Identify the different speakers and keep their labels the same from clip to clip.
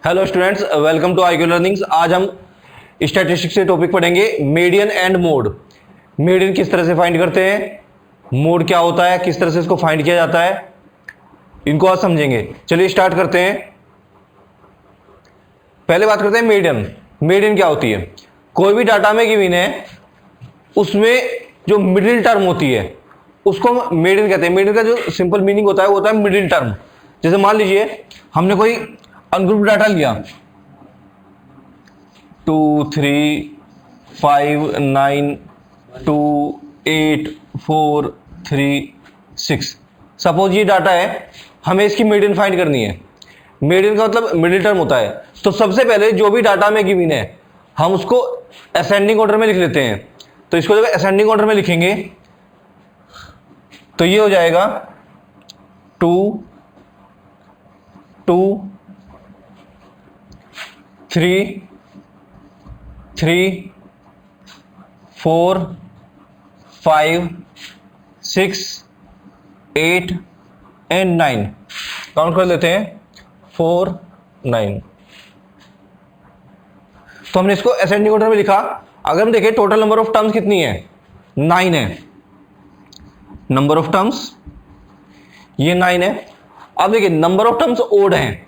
Speaker 1: Hello students, welcome to IQ learnings. आज हम statistics से टॉपिक पढ़ेंगे मीडियन एंड मोड। मीडियन किस तरह से फाइंड करते हैं, मोड क्या होता है, किस तरह से इसको फाइंड किया जाता है, इनको आज समझेंगे। चलिए स्टार्ट करते हैं। पहले बात करते हैं मीडियन। मीडियन क्या होती है? कोई भी डाटा में गिवन है, उसमें जो मिडिल टर्म होती है उसको हम मीडियन कहते हैं। मीडियन का जो सिंपल मीनिंग होता है वो होता है मिडिल टर्म। जैसे मान लीजिए हमने कोई अनग्रुप डाटा लिया 2 3 5 9 2 8 4 3 6। सपोज ये डाटा है, हमें इसकी मीडियन फाइंड करनी है। मीडियन का मतलब मिडिल टर्म होता है। तो सबसे पहले जो भी डाटा में गिवन है हम उसको असेंडिंग ऑर्डर में लिख लेते हैं। तो इसको जब असेंडिंग ऑर्डर में लिखेंगे तो ये हो जाएगा 2 2 3 3 4 5 6 8 एंड 9। काउंट कर लेते हैं 4 9। तो हमने इसको असेंडिंग ऑर्डर में लिखा। अगर हम देखें टोटल नंबर ऑफ टर्म्स कितनी है, 9 है। नंबर ऑफ टर्म्स ये 9 है। अब देखिए नंबर ऑफ टर्म्स ओड हैं,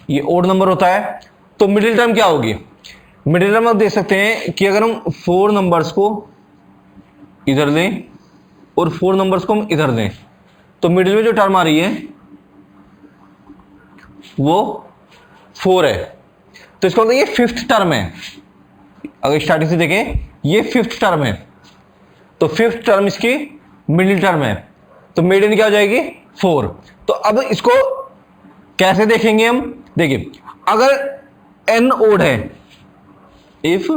Speaker 1: ये ओड नंबर होता है। तो मिडिल टर्म क्या होगी? मिडिल टर्म आप देख सकते हैं कि अगर हम 4 नंबर्स को इधर लें और 4 नंबर्स को हम इधर लें तो मिडिल में जो टर्म आ रही है वो 4 है। तो इसका मतलब ये 5th टर्म है। अगर स्टार्टिंग से देखें ये 5th टर्म है, तो 5th टर्म इसकी मिडिल टर्म है। तो मीडियन क्या हो जाएगी? 4। तो अब इसको कैसे देखेंगे हम? देखिए अगर n ओड है, if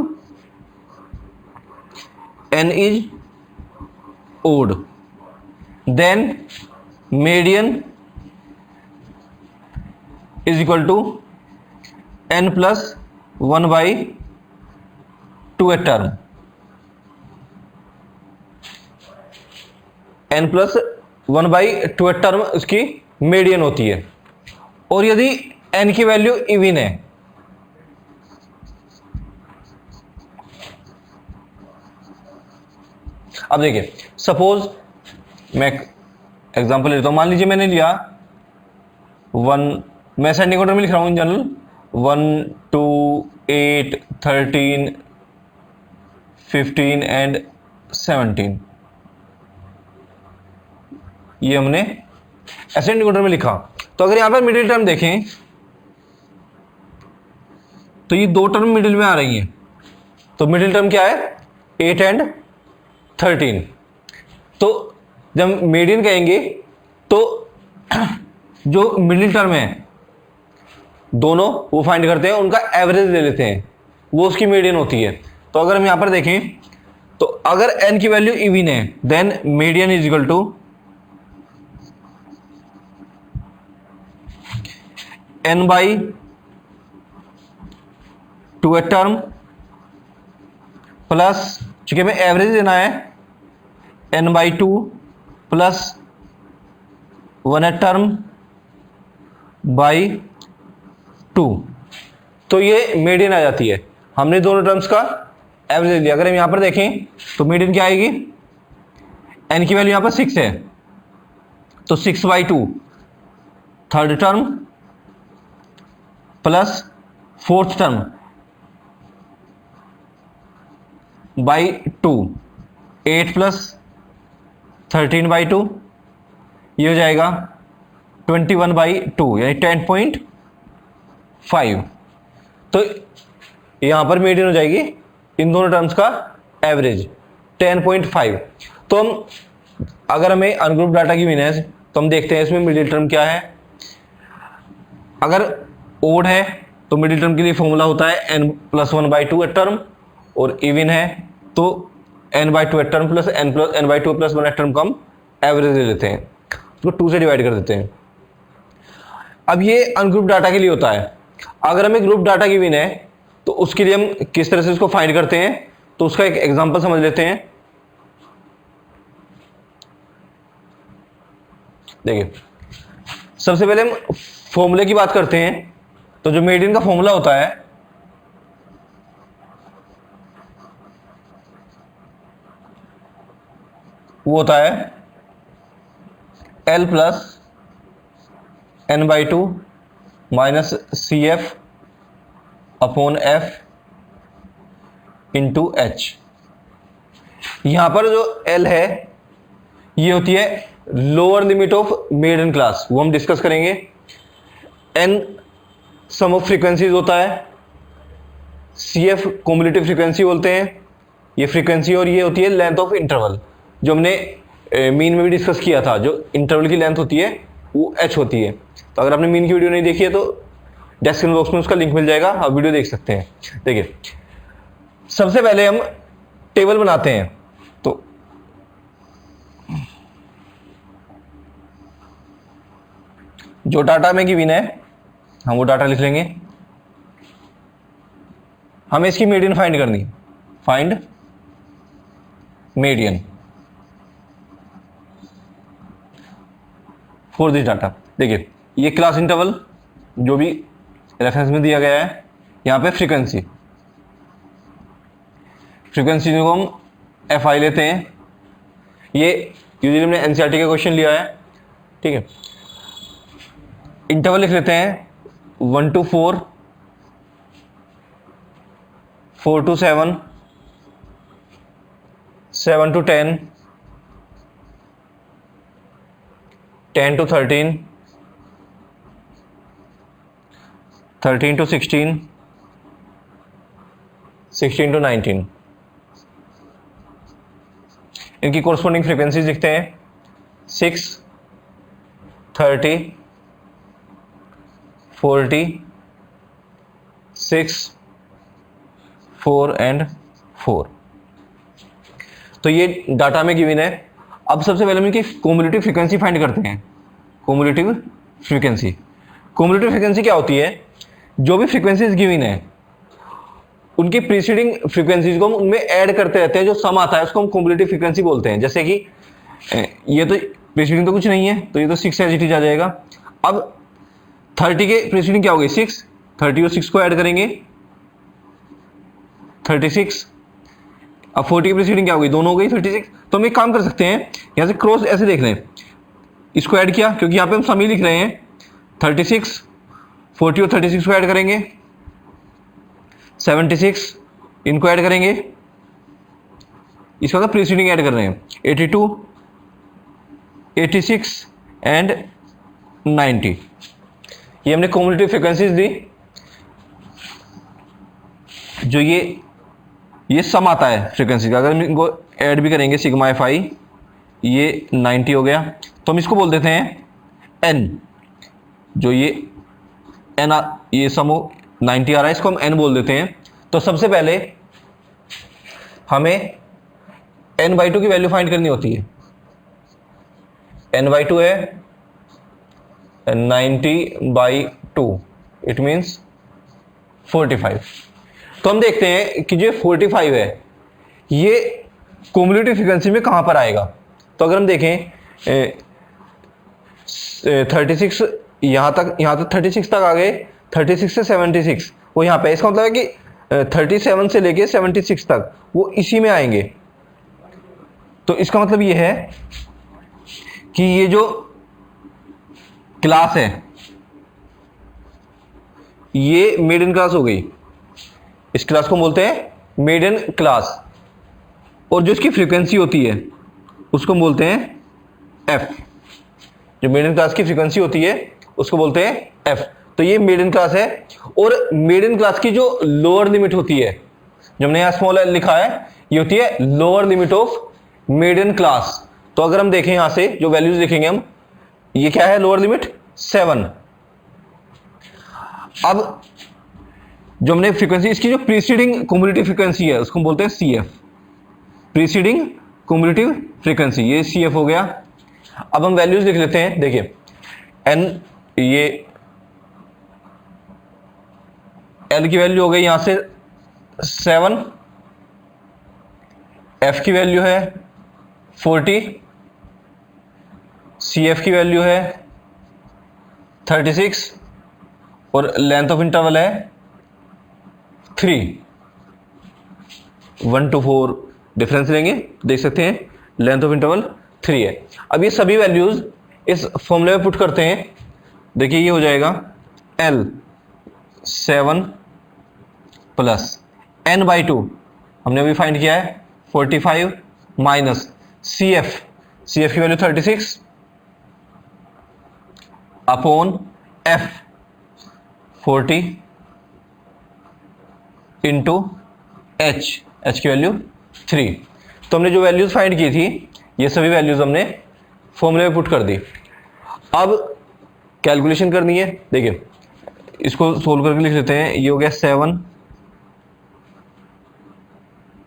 Speaker 1: n is odd then median is equal to n plus 1/2 term. n plus 1/2 term उसकी मीडियन होती है। और यदि n की वैल्यू इवन है, अब देखिए सपोज मैं एग्जांपल लेता हूं। मान लीजिए मैंने लिया 1, मैं असेंडिंग ऑर्डर में लिख रहा हूं इन जनरल, 1 2 8 13 15 एंड 17। ये हमने असेंडिंग ऑर्डर में लिखा। तो अगर यहां पर मिडिल टर्म देखें तो ये 2 टर्म मिडिल में आ रही हैं। तो मिडिल टर्म क्या है? 8 एंड 13। तो जब मीडियन कहेंगे तो जो मिडिल टर्म है दोनों वो फाइंड करते हैं, उनका एवरेज ले लेते हैं, वो उसकी मीडियन होती है। तो अगर हम यहां पर देखें तो अगर n की वैल्यू इवन है then median is equal to n/2 term plus, चूंकि हमें एवरेज देना है, n/2 प्लस 1 टर्म बाई 2। तो ये मीडियन आ जाती है। हमने दोनों टर्म्स का एवरेज लिया। अगर हम यहां पर देखें तो मीडियन क्या आएगी? n की वैल्यू यहां पर 6 है तो 6/2 third term plus 4th term by 2, 8 plus 13/2, ये हो जाएगा 21/2 यानी 10.5। तो यहां पर मीडियन हो जाएगी इन दोनों टर्म्स का एवरेज 10.5। तो हम अगर हमें अनग्रुप डाटा की मीन है तो हम देखते हैं इसमें मिडिल टर्म क्या है। अगर ओड है तो मिडिल टर्म के लिए फॉर्मूला होता है n प्लस 1/2 टर्म, और इवन है तो n/2 term plus n/2 plus 1 term को हम एवरेज ले लेते हैं, उसको 2 से डिवाइड कर देते हैं। अब ये अनग्रुप डाटा के लिए होता है। अगर हमें ग्रुप डाटा की मीन है तो उसके लिए हम किस तरह से इसको फाइंड करते हैं, तो उसका एक एग्जांपल समझ लेते हैं। देखिए सबसे पहले हम फॉर्मूले की बात करते हैं। तो जो मीडियन का फॉर्मूला होता है वो होता है L plus n/2 minus CF upon F into H। यहां पर जो L है ये होती है lower limit of median class, वो हम डिस्कस करेंगे। N सम ऑफ फ्रीक्वेंसीज होता है, CF कॉम्युलेटिव फ्रीक्वेंसी बोलते हैं ये फ्रीक्वेंसी, और ये होती है लेंथ ऑफ इंटरवल, जो हमने मीन में भी डिस्कस किया था। जो इंटरवल की लेंथ होती है वो H होती है। तो अगर आपने मीन की वीडियो नहीं देखी है तो डिस्क्रिप्शन बॉक्स में उसका लिंक मिल जाएगा, आप वीडियो देख सकते हैं। देखिए सबसे पहले हम टेबल बनाते हैं, तो जो डाटा में गिवन है हम वो डाटा लिख लेंगे। हमें इसकी मीडियन फाइंड करनी, find median for this data. देखिए ये क्लास इंटरवल जो भी रेफरेंस में दिया गया है, यहां पे फ्रीक्वेंसी को हम FI लेते हैं। ये यूजुअली हमने NCERT का क्वेश्चन लिया है, ठीक है। इंटरवल लिख लेते हैं 1 to 4, 4 to 7, 7 to 10, 10 to 13, 13 to 16, 16 to 19। इनकी कोरस्पोंडिंग फ्रीक्वेंसीज लिखते हैं 6, 30, 40, 6, 4 एंड 4। तो ये डाटा में गिवन है। अब सबसे पहले हम इनकी कॉम्युलेटिव फ्रीक्वेंसी फाइंड करते हैं। कॉम्युलेटिव फ्रीक्वेंसी क्या होती है? जो भी फ्रीक्वेंसीज गिवन है उनकी प्रीसीडिंग फ्रीक्वेंसीज को हम उनमें ऐड करते रहते हैं, जो सम आता है उसको हम कॉम्युलेटिव फ्रीक्वेंसी बोलते हैं। जैसे कि ये तो प्रीसीडिंग तो कुछ नहीं है, तो ये तो 6 एज इट इज आ जाएगा। अब 30 के प्रीसीडिंग क्या हो गई 6, 30 और 6 को ऐड करेंगे 36। अब 40 की प्रीसीडिंग क्या हो गई, दोनों हो गई 36। तो हम एक काम कर सकते हैं, यहाँ से क्रॉस ऐसे देख लें, इसको ऐड किया क्योंकि यहाँ पे हम सम ही लिख रहे हैं। 36, 40 और 36 को ऐड करेंगे 76, इनको ऐड करेंगे, इसका मतलब प्रीसीडिंग ऐड कर रहे हैं 82, 86 एंड 90। ये हमने कॉम्युलेटिव फ्रीक्वेंसीज दी। जो ये सम आता है फ्रीक्वेंसी का, अगर हम इनको ऐड भी करेंगे सिग्मा FI, ये 90 हो गया। तो हम इसको बोल देते हैं n। जो ये n ये सम 90 आ रहा है, इसको हम n बोल देते हैं। तो सबसे पहले हमें n/2 की वैल्यू फाइंड करनी होती है। n/2 है 90/2, इट मीन्स 45। तो हम देखते हैं कि जो 45 है ये कॉम्युलेटिव फ्रीक्वेंसी में कहां पर आएगा। तो अगर हम देखें 36 यहां तक 36 तक आ गए, 36 से 76 वो यहां पे। इसका मतलब है कि 37 से लेके 76 तक वो इसी में आएंगे। तो इसका मतलब ये है कि ये जो क्लास है ये मीडियन क्लास हो गई। इस क्लास को बोलते हैं मीडियन क्लास, और जो इसकी फ्रीक्वेंसी होती है उसको बोलते हैं F। जो मीडियन क्लास की फ्रीक्वेंसी होती है उसको बोलते हैं F। तो ये मीडियन क्लास है। और मीडियन क्लास की जो लोअर लिमिट होती है, जो हमने यहां स्मॉल l लिखा है, ये होती है lower limit of median class. तो अगर हम देखें यहां से जो वैल्यूज लिखेंगे हम, ये क्या है लोअर लिमिट 7। अब जो हमने फ्रीक्वेंसी, इसकी जो प्रीसीडिंग कॉम्युलेटिव फ्रीक्वेंसी है उसको बोलते हैं CF, प्रीसीडिंग कॉम्युलेटिव फ्रीक्वेंसी, ये CF हो गया। अब हम वैल्यूज लिख लेते हैं। देखिए n, ये L की वैल्यू हो गई यहां से 7, F की वैल्यू है 40, CF की वैल्यू है 36 और लेंथ ऑफ इंटरवल है 3, 1 to 4 डिफरेंस लेंगे, देख सकते हैं लेंथ ऑफ इंटरवल 3 है। अब ये सभी वैल्यूज इस फॉर्मूले में पुट करते हैं, देखिए ये हो जाएगा L 7 प्लस n/2 हमने अभी फाइंड किया है 45 माइनस CF की value 36 upon F 40 into H की वैल्यू 3। तो हमने जो वैल्यूज फाइंड की थी ये सभी वैल्यूज हमने फॉर्मूले में पुट कर दी। अब कैलकुलेशन करनी है, देखिए इसको सोल्व करके लिख लेते हैं। ये हो गया 7,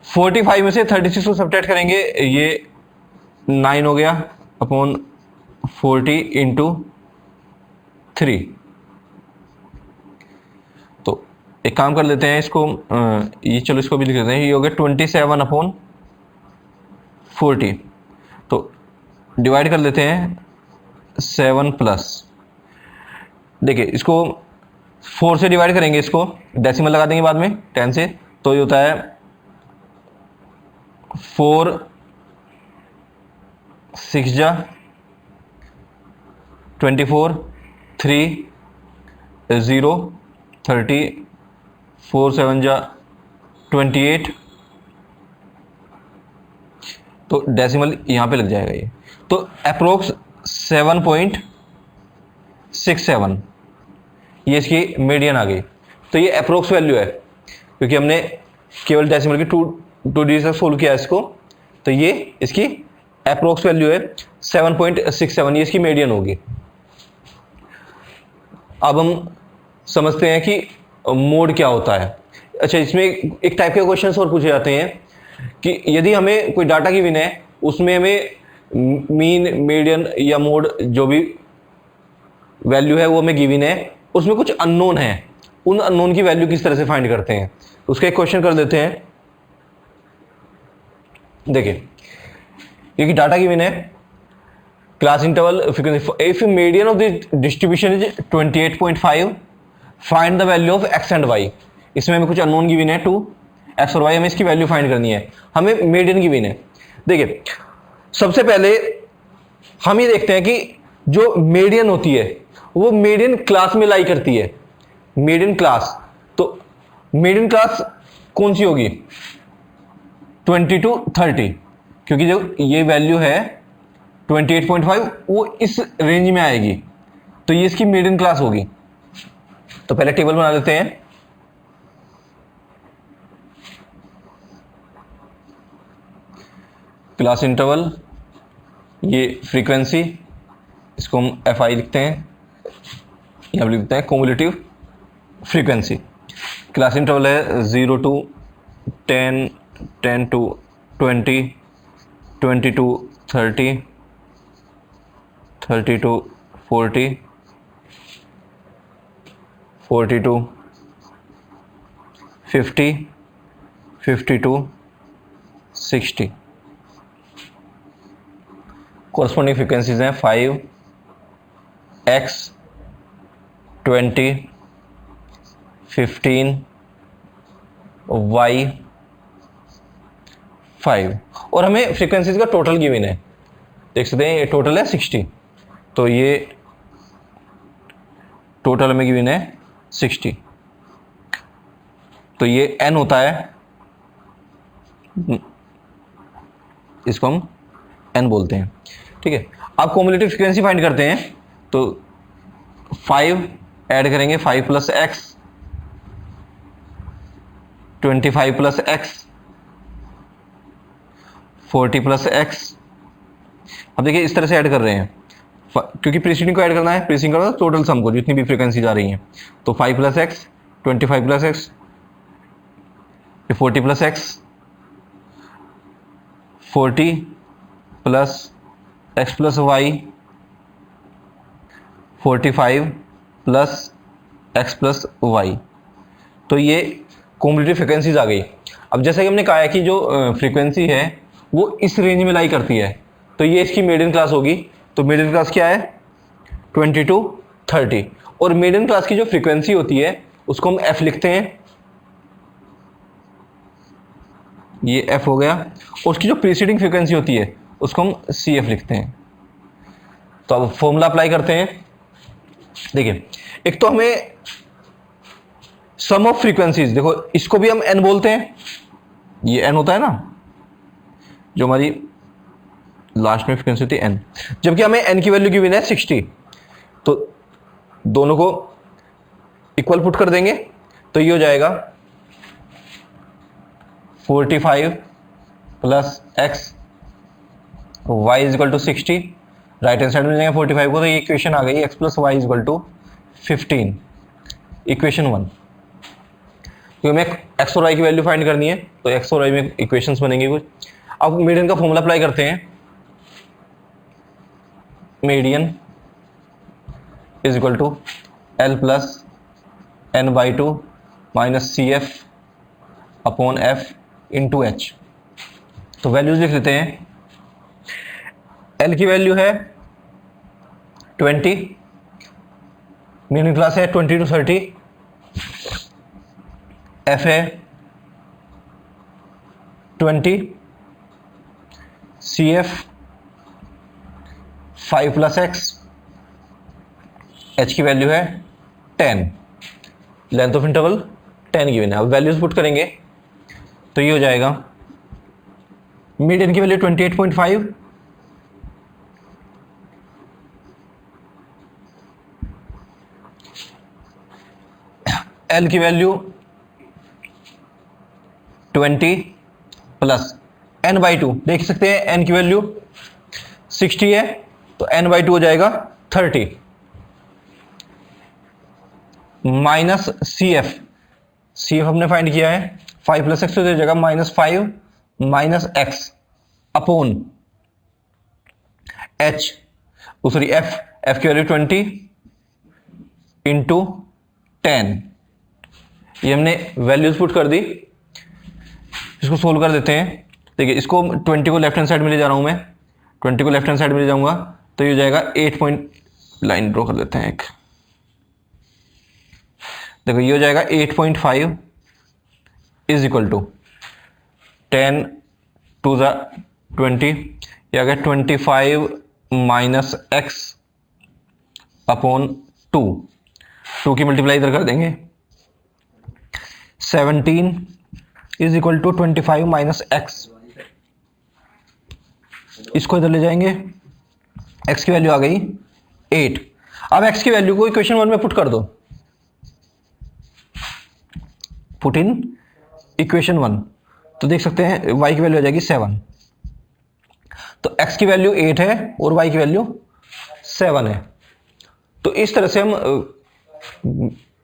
Speaker 1: 45 में से 36 को सब्ट्रैक्ट करेंगे, ये 9 हो गया अपॉन 40 इंटू 3। तो एक काम कर लेते हैं इसको, ये चलो इसको भी लिख लेते हैं। ये हो गया 27 अपॉन 40। तो डिवाइड कर लेते हैं 7 प्लस, देखिए इसको 4 से डिवाइड करेंगे, इसको डेसिमल लगा देंगे बाद में 10 से, तो ये होता है 4 6 जा 24 3 0 30 4 7 जा 28। तो डेसिमल यहाँ पे लग जाएगा ये, तो अप्रोक्स 7.67 ये इसकी मीडियन आ गई। तो ये अप्रोक्स वैल्यू है, क्योंकि हमने केवल डेसिमल की टू डिजिट तक सोल्व किया इसको, तो ये इसकी अप्रोक्स वैल्यू है 7.67, ये इसकी मीडियन होगी। अब हम समझते हैं कि मोड क्या होता है। अच्छा, इसमें एक टाइप के क्वेश्चंस और पूछे जाते हैं कि यदि हमें कोई डाटा गिवन है, उसमें हमें मीन मीडियन या मोड जो भी वैल्यू है वो हमें गिवन है, उसमें कुछ अननोन है, उन अननोन की वैल्यू किस तरह से फाइंड करते हैं, उसका एक क्वेश्चन कर देते हैं। देखिए क्योंकि डाटा गिवन है, class interval frequency, if median of the distribution is 28.5 find the value of x and y। इसमें हमें कुछ अननोन गिवन है 2 x और y, हमें इसकी वैल्यू फाइंड करनी है, हमें मीडियन गिवन है। देखिए सबसे पहले हम ये देखते हैं कि जो मीडियन होती है वो मीडियन क्लास में लाई करती है, मीडियन क्लास। तो मीडियन क्लास कौन सी होगी? 20 to 30, क्योंकि जो ये वैल्यू है 28.5 वो इस रेंज में आएगी, तो ये इसकी मीडियन क्लास होगी। तो पहले टेबल बना लेते हैं। क्लास इंटरवल, ये फ्रीक्वेंसी, इसको हम FI लिखते हैं, यहाँ लिखते हैं क्युमुलेटिव फ्रीक्वेंसी। क्लास इंटरवल है 0 to 10, 10 to 20, 20 to 30, 30 to 40, 40 to 50, 50 to 60। Corresponding frequencies हैं 5, x, 20, 15, y, 5। और हमें फ्रीक्वेंसीज का टोटल गिवन है, देख सकते हैं ये टोटल है 60, तो ये टोटल हमें गिवन है 60। तो ये n होता है, इसको हम n बोलते हैं, ठीक है। अब क्युमुलेटिव फ्रीक्वेंसी फाइंड करते हैं, तो 5 ऐड करेंगे, 5 plus x, 25 plus x, 40 plus x। अब देखिए इस तरह से ऐड कर रहे हैं, क्योंकि प्रीसीडिंग को ऐड करना है, प्रीसीडिंग करना है टोटल सम को, जितनी भी फ्रीक्वेंसी जा रही हैं। तो 5 plus x, 25 plus x, 40 plus x, 40 plus x plus y, 45 plus x plus y। तो ये क्युमुलेटिव फ्रीक्वेंसीज आ गई। अब जैसा कि हमने कहा है कि जो फ्रीक्वेंसी है वो इस रेंज में लाई करती है, तो ये इसकी मीडियन क्लास होगी। तो मीडियन क्लास क्या है? 20 to 30। और मीडियम क्लास की जो फ्रीक्वेंसी होती है उसको हम एफ लिखते हैं, ये एफ हो गया। उसकी जो प्रीसीडिंग फ्रीक्वेंसी होती है उसको हम सी एफ लिखते हैं। तो अब फॉर्मूला अप्लाई करते हैं। देखिए, एक तो हमें सम ऑफ फ्रीक्वेंसीज, देखो इसको भी हम एन बोलते हैं, ये एन होता है ना, जो हमारी लास्ट में फ्रीक्वेंसी होती है एन। जबकि हमें एन की वैल्यू गिवन है 60, तो दोनों को इक्वल पुट कर देंगे तो ये हो जाएगा 45 plus x y is equal to 60। Right hand side में जाएंगे 45 को, तो ये इक्वेशन आ गई x plus y is equal to 15, equation 1। क्योंकि हमें एक्स और वाई की वैल्यू फाइंड करनी है तो एक्स और वाई में इक्वेशंस बनेंगे कुछ। अब मीडियन का फॉर्मूला अप्लाई करते हैं। Median is equal to L plus N by two minus C F upon F into H. तो वैल्यूज लिख लेते हैं। एल की वैल्यू है 20, मीडियन क्लास है 20 to 30, एफ है 20, सी एफ 5 प्लस एक्स, एच की वैल्यू है 10, लेंथ ऑफ इंटरवल 10 गिवन है। अब वैल्यूज पुट करेंगे तो ये हो जाएगा मीडियन की वैल्यू 28.5, एल की value 20 plus N by two, देख सकते हैं एन की वैल्यू 60 है तो एन बाई टू हो जाएगा 30, minus C F, C F हमने फाइंड किया है 5 प्लस एक्स, तो दे जाएगा -5 minus x upon H, sorry F, F की वैल्यू 20 इंटू 10। ये हमने वैल्यूज पुट कर दी। इसको सोल्व कर देते हैं। देखिए, इसको 20 को लेफ्ट हैंड साइड में ले जा रहा हूं मैं, 20 को लेफ्ट हैंड साइड में ले जाऊंगा तो ये हो जाएगा 8 पॉइंट, लाइन ड्रॉ कर देते हैं एक। देखो ये हो जाएगा 8.5 is equal to 10 to the 20, ये आ गया 25 माइनस एक्स अपॉन 2 की मल्टीप्लाई इधर कर देंगे, 17 is equal to 25 minus x. इसको इधर ले जाएंगे, एक्स की वैल्यू आ गई 8। अब एक्स की वैल्यू को इक्वेशन 1 में पुट कर दो, पुट इन इक्वेशन 1, तो देख सकते हैं y की वैल्यू आ जाएगी 7। तो x की वैल्यू 8 है और y की वैल्यू 7 है। तो इस तरह से हम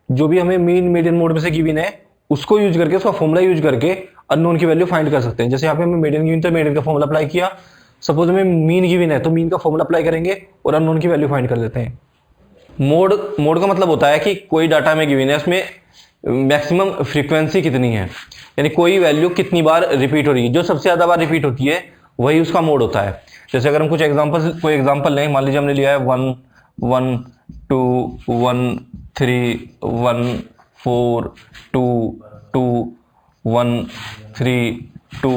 Speaker 1: जो भी हमें मीन मीडियन मोड में से गिवन है उसको यूज करके, उसका फॉर्मूला यूज करके अननोन की वैल्यू फाइंड कर सकते हैं। जैसे यहाँ पे हमें मीडियन गिवन था, मीडियन का फॉर्मूला अप्लाई किया। सपोज हमें मीन गिवन है तो मीन का फॉर्मूला अप्लाई करेंगे और अननोन की वैल्यू फाइंड कर देते हैं। मोड का मतलब होता है कि कोई डाटा में गिवन है, उसमें मैक्सिमम फ्रीक्वेंसी कितनी है, यानी कोई वैल्यू कितनी बार रिपीट हो रही है। जो सबसे ज्यादा बार रिपीट होती है वही उसका मोड होता है। जैसे अगर हम कोई एग्जांपल लें, मान लीजिए हमने लिया है 1 1 2 1 3 1 4 2 2 1 3 2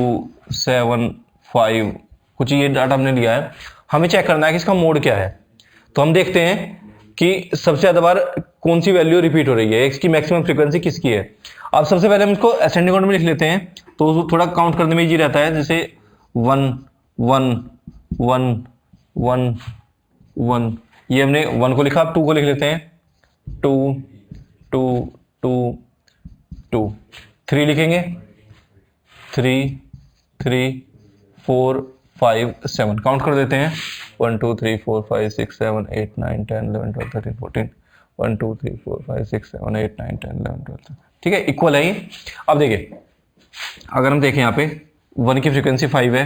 Speaker 1: 7 5, कुछ ये डाटा हमने लिया है। हमें चेक करना है कि इसका मोड क्या है। तो हम देखते हैं कि सबसे ज्यादा बार कौन सी वैल्यू रिपीट हो रही है, इसकी मैक्सिमम फ्रीक्वेंसी किसकी है। अब सबसे पहले हम इसको असेंडिंग ऑर्डर में लिख लेते हैं तो थोड़ा काउंट करने में इजी रहता है। जैसे 1 1 1 1 1, ये हमने 1 को लिखा। अब 2 को लिख लेते हैं, 2 2 2 2, 3 लिखेंगे, 3 3 4 5 7, काउंट कर देते हैं 1 2 3 4 5 6 7 8 9 10 11 12 13 14, 1 2 3 4 5 6 7 8 9 10 11 12, ठीक है, इक्वल है ये। अब देखिए, अगर हम देखें यहाँ पे 1 की फ्रीक्वेंसी 5 है,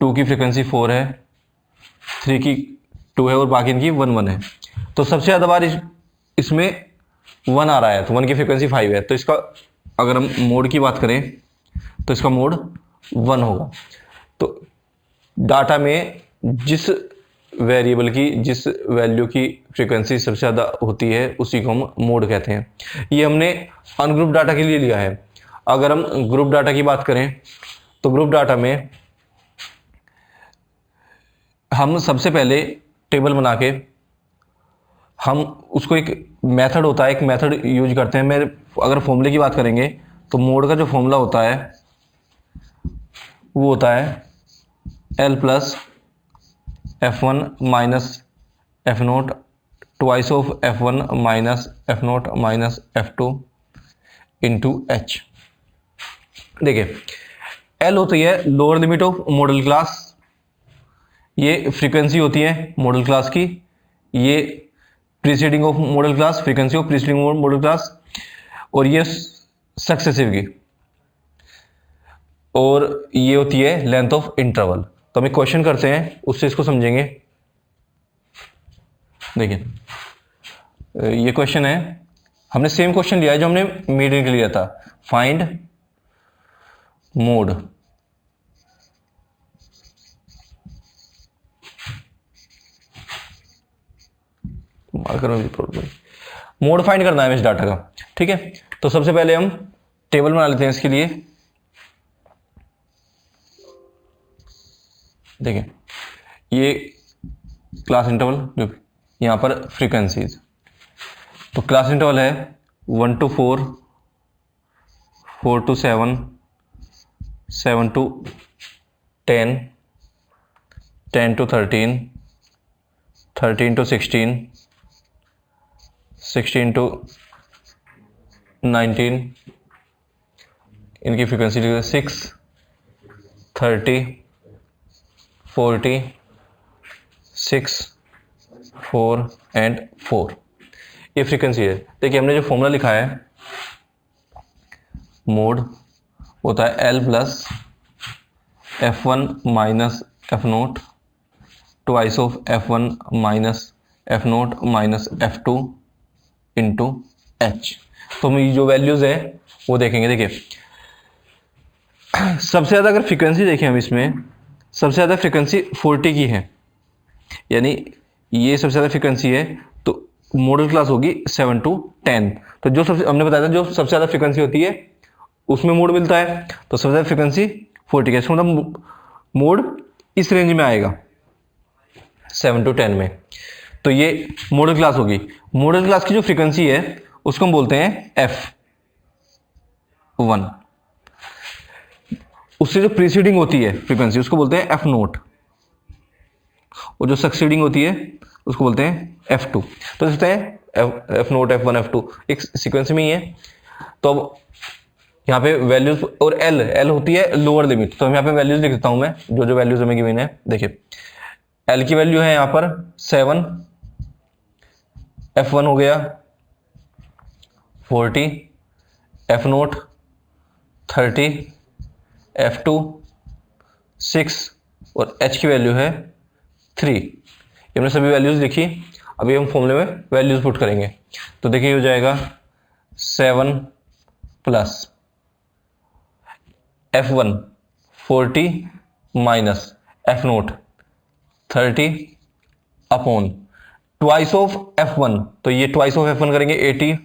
Speaker 1: 2 की फ्रीक्वेंसी 4 है, 3 की 2 है और बाकी इनकी 1 1 है। तो सबसे ज़्यादा बार इसमें 1 आ रहा है, तो 1 की फ्रीक्वेंसी 5 है, तो इसका अगर हम मोड की बात करें तो इसका मोड 1 होगा। तो डाटा में जिस वेरिएबल की जिस वैल्यू की फ्रीक्वेंसी सबसे ज़्यादा होती है उसी को हम मोड कहते हैं। ये हमने अनग्रुप डाटा के लिए लिया है। अगर हम ग्रुप डाटा की बात करें तो ग्रुप डाटा में हम सबसे पहले टेबल बना के हम उसको एक मेथड होता है, एक मेथड यूज करते हैं। मैं अगर फॉर्मूले की बात करेंगे तो मोड का जो फॉर्मूला होता है वो होता है L plus F one minus F note twice of F one minus F note minus F two into H. देखिए एल होती है lower limit of model class, ये फ्रीक्वेंसी होती है मॉडल क्लास की, ये preceding of model class, frequency of preceding model class, और ये सक्सेसिव की, और ये होती है लेंथ ऑफ इंटरवल। तो हम एक क्वेश्चन करते हैं उससे इसको समझेंगे। देखिए ये क्वेश्चन है, हमने सेम क्वेश्चन लिया है जो हमने मीडियन के लिए लिया था। फाइंड मोड मोड फाइंड करना है इस डाटा का, ठीक है। तो सबसे पहले हम टेबल बना लेते हैं इसके लिए। देखिए ये क्लास इंटरवल, जो यहाँ पर फ्रीक्वेंसीज, तो क्लास इंटरवल है 1 to 4, 4 to 7, 7 to 10, 10 to 13, 13 to 16, 16 to 19, इनकी फ्रीक्वेंसी 6, 30, 40, 6, 4 एंड 4, ये फ्रीक्वेंसी है। देखिए हमने जो फॉर्मूला लिखा है मोड होता है L plus F one minus F note twice of F one minus F note minus F two into H. तो हम ये जो वैल्यूज है वो देखेंगे। देखिए सबसे ज़्यादा अगर फ्रीक्वेंसी देखें हम इसमें, सबसे ज़्यादा फ्रीक्वेंसी 40 की है, यानी ये सबसे ज़्यादा फ्रीक्वेंसी है, तो मॉडल क्लास होगी 7 to 10। तो जो सबसे हमने बताया था जो सबसे ज़्यादा फ्रीक्वेंसी होती है उसमें मोड मिलता है, तो सबसे ज़्यादा फ्रीक्वेंसी 40 का, इसका मतलब मोड इस रेंज में आएगा 7 to 10 में। तो ये मॉडल क्लास होगी। मॉडल क्लास की जो फ्रीक्वेंसी है उसको हम बोलते हैं F1। उससे जो प्रीसीडिंग होती है फ्रीक्वेंसी उसको बोलते हैं F नोट, और जो सक्सीडिंग होती है उसको बोलते हैं F2। तो देखते हैं F नोट F1 F2 एक सीक्वेंस में ही है। तो अब यहाँ पे वैल्यूज, और L होती है लोअर लिमिट, तो हम यहाँ पे वैल्यूज लिख देता हूँ मैं, जो जो वैल्यूज हमें गिवन है। देखिए L की वैल्यू है यहाँ पर 7, F1 हो गया 40, F नोट 30, F2 6, और H की वैल्यू है 3। ये हमने सभी वैल्यूज लिखी। अभी हम फॉर्मूले में वैल्यूज पुट करेंगे। तो देखिए हो जाएगा 7 plus F1 40 minus F note 30 upon twice of F1, तो ये ट्वाइस ऑफ F1 करेंगे 80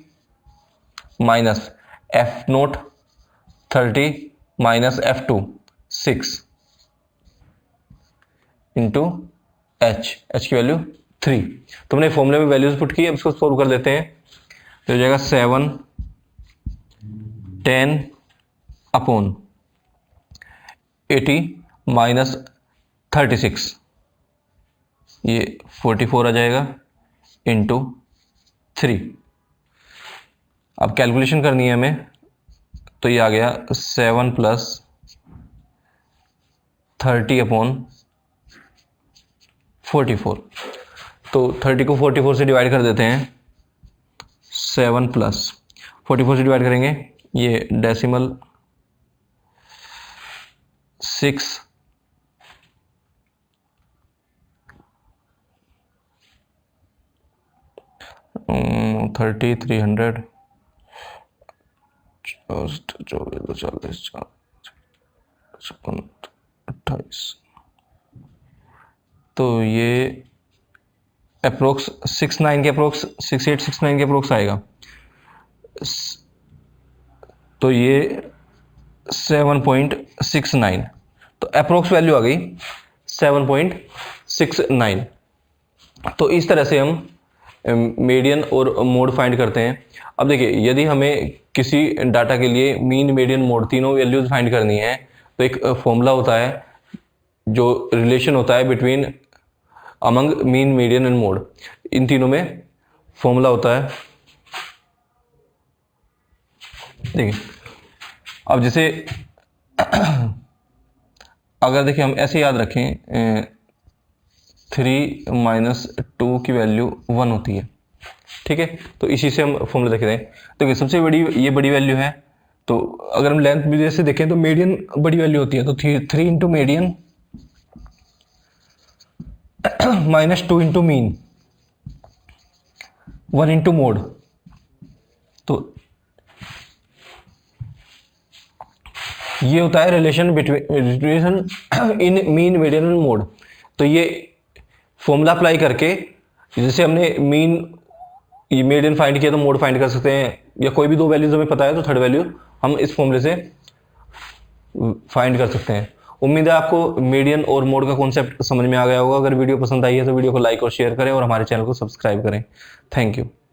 Speaker 1: minus F note 30 minus F2 6 into H की वैल्यू 3। तो हमने फॉर्मूले में वैल्यूज पुट की, अब इसको सोल्व कर लेते हैं। तो हो जाएगा 7 10 अपॉन 80 माइनस 36, ये 44 आ जाएगा इंटू 3। अब कैलकुलेशन करनी है हमें, तो ये आ गया 7 प्लस 30 अपॉन 44। तो 30 को 44 से डिवाइड कर देते हैं। 7 प्लस 44 से डिवाइड करेंगे, ये डेसिमल 6 30 300 24 40 58। तो ये अप्रोक्स 69 के अप्रोक्स 6869 के अप्रोक्स आएगा। तो ये 7.69, तो अप्रोक्स वैल्यू आ गई 7.69। तो इस तरह से हम मीडियन और मोड फाइंड करते हैं। अब देखिए, यदि हमें किसी डाटा के लिए मीन, मीडियन, मोड तीनों वैल्यूज फाइंड करनी है तो एक फॉर्मूला होता है, जो रिलेशन होता है between among mean, median and mode. इन तीनों में फॉर्मूला होता है। देखिए, अब जैसे अगर देखिए हम ऐसे याद रखें 3 - 2 की वैल्यू 1 होती है, ठीक है। तो इसी से हम फॉर्मूला देख रहे हैं। देखिए, सबसे बड़ी ये बड़ी वैल्यू है, तो अगर हम लेंथ भी जैसे देखें तो मीडियन बड़ी वैल्यू होती है, तो 3 into median -2 into mean 1 into mode. तो ये होता है relation between in mean, median and mode. तो ये फॉर्मूला अप्लाई करके, जैसे हमने मीन, ये मीडियन फाइंड किया तो मोड फाइंड कर सकते हैं, या कोई भी दो वैल्यूज हमें पता है तो थर्ड वैल्यू हम इस फॉर्मूले से फाइंड कर सकते हैं। उम्मीद है आपको मीडियन और मोड का कॉन्सेप्ट समझ में आ गया होगा। अगर वीडियो पसंद आई है तो वीडियो को लाइक और शेयर करें और हमारे चैनल को सब्सक्राइब करें। Thank you.